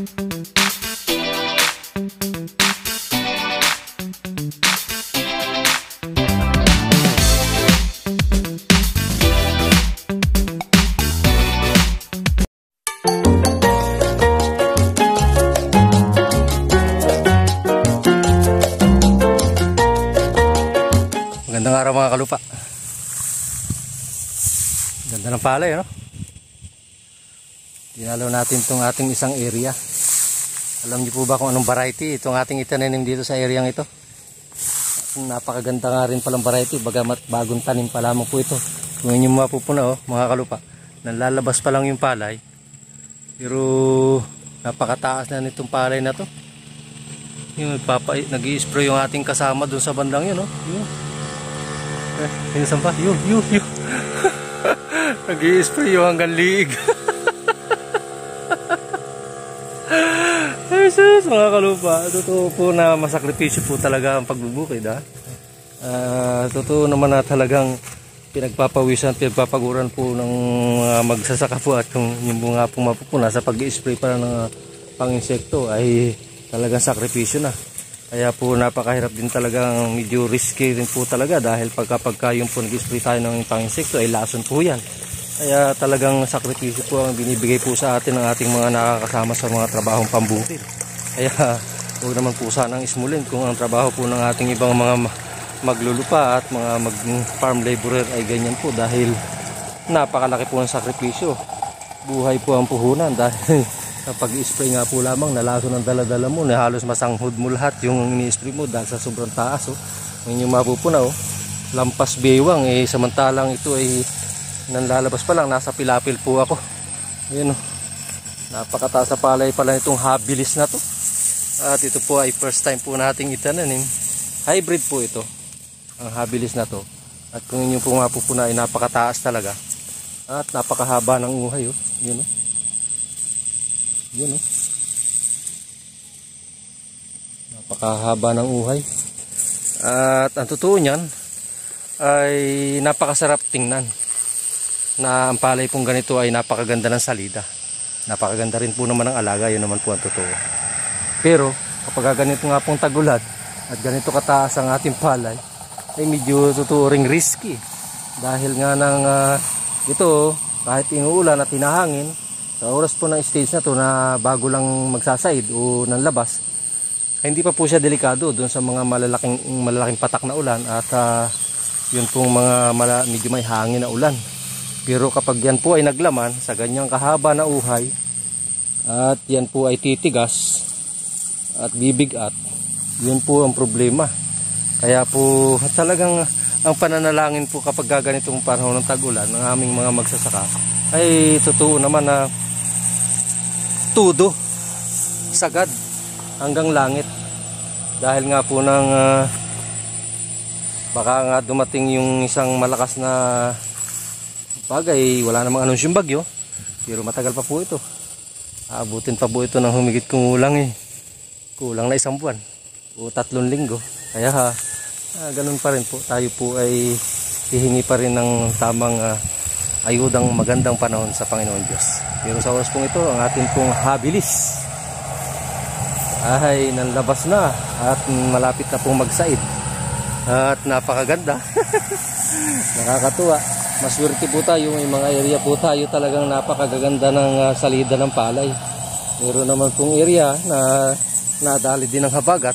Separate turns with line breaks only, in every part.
Magandang araw mga kalupa. Ganda ng palay, no? Dinalaw natin itong ating isang area. Alam niyo po ba kung anong variety itong ating itananim dito sa area ito? Napakaganda nga rin palang variety, bagamat bagong tanim pa lamang po ito. Kung inyo mapupuna, oh, mga kalupa, nalalabas pa lang yung palay, pero napakataas na nitong palay na to. Yung nag-i-spray yung ating kasama doon sa bandang yun, oh. Yun. Pinasan pa? Yun. Nag-i-spray yung hanggang liig. Jesus, mga kalupa, totoo po na masakripisyo po talaga ang pagbubukid, ha? Totoo naman na talagang pinagpapawisan, pinagpapaguran po ng magsasaka po at yung bunga po mapupuna sa pag-i-spray pa ng pang-insekto ay talagang sakripisyo na. Kaya po napakahirap din talagang medyo risky rin po talaga dahil pagka yung po nag-spray tayo ng pang-insekto ay lason po yan. Kaya talagang sakripisyo po ang binibigay po sa atin ng ating mga nakakasama sa mga trabahong pambukid. Kaya huwag naman po sanang ismulin kung ang trabaho po ng ating ibang mga maglulupa at mga farm laborer ay ganyan po dahil napakalaki po ng sakripisyo. Buhay po ang puhunan dahil kapag i-spray nga po lamang, nalaso ng daladala mo, na halos masanghod mo lahat yung ini-spray mo dahil sa sobrang taas. Oh. Ngayon yung mapupuna, oh, lampas bewang, samantalang ito ay nanlalabas pa lang, nasa pilapil po ako. Ayan, oh. Napakataas na palay pala itong habilis na to. At ito po ay first time po nating itananim. Hybrid po ito, ang habilis na to. At kung inyo po mapupuna ay napakataas talaga. At napakahaba ng uhay. Oh. Yun, oh. Yun, oh. Napakahaba ng uhay. At ang totoo niyan ay napakasarap tingnan na ang palay pong ganito ay napakaganda ng salida. Napakaganda rin po naman ng alaga, yun naman po ang totoo. Pero kapag ganito nga pong tagulan at ganito kataas ang ating palay ay medyo totoo ring risky. Dahil nga ng ito kahit inuulan at hinahangin, sa oras po ng stage na to na bago lang magsasaid o nanlabas, hindi pa po siya delikado doon sa mga malalaking patak na ulan at yun pong mga medyo may hangin na ulan. Pero kapag yan po ay naglaman sa ganyang kahaba na uhay at yan po ay titigas at bibigat, yun po ang problema. Kaya po talagang ang pananalangin po kapag ganitong panahon ng tag-ulan ng aming mga magsasaka ay totoo naman na tudo, sagad hanggang langit. Dahil nga po ng baka nga dumating yung isang malakas na bagay, wala namang anunsyong bagyo, pero matagal pa po ito. Aabutin pa po ito ng humigit kulang na 1 buwan o 3 linggo. Kaya ganun pa rin po, tayo po ay hihingi pa rin ng tamang ayudang magandang panahon sa Panginoon Diyos. Pero sa oras pong ito, ang ating pong habilis ay nanlabas na at malapit na pong magsaid. At napakaganda. Nakakatuwa. Maswerte po tayo, may mga area po tayo talagang napakaganda ng salida ng palay. Meron naman pong area na nadali din ng habagat.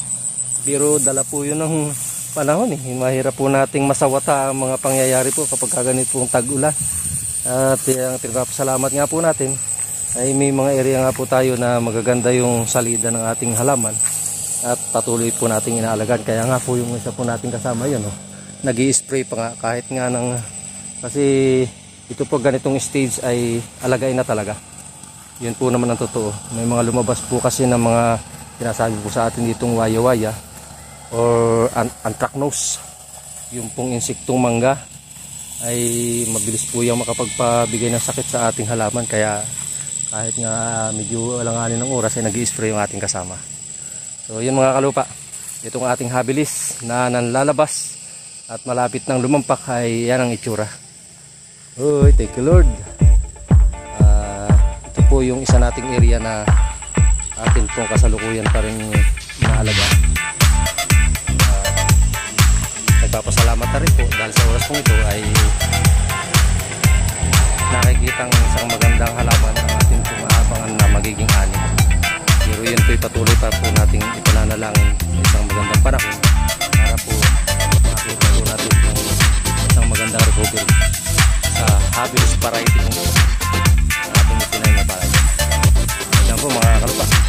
Pero dala po yun ng panahon. Mahirap po nating masawata ang mga pangyayari po kapag ganito pong tag-ulan. At ang pinagpapasalamat nga po natin ay may mga area nga po tayo na magaganda yung salida ng ating halaman at patuloy po nating inaalagaan. Kaya nga po yung isa po nating kasama yun, oh, nag-i-spray pa nga kahit nga kasi ito po ganitong stage ay alagain na talaga. Yun po naman ang totoo. May mga lumabas po kasi ng mga sinasabi po sa atin ditong waya-waya or anthracnose, yung pong insektong mangga ay mabilis po yung makapagpabigay ng sakit sa ating halaman. Kaya kahit nga medyo alanganin ng oras ay nag-i-spray yung ating kasama. So yun mga kalupa, itong ating habilis na nanlalabas at malapit ng lumampak ay yan ang itsura. Uy, thank you Lord. Ito po yung isa nating area na atin pong kasalukuyan pa rin inaalaga. Nagpapasalamat na rin po dahil sa oras pong ito ay nakikitang isang magandang halaman ang ating pumaabangan na magiging ani. Pero yun po'y patuloy pa po nating ipananalangin sa isang magandang panahon para po makita po natin yung isang magandang recovery sa habitus variety kung ating itinay na palay. Yan po mga kalupa.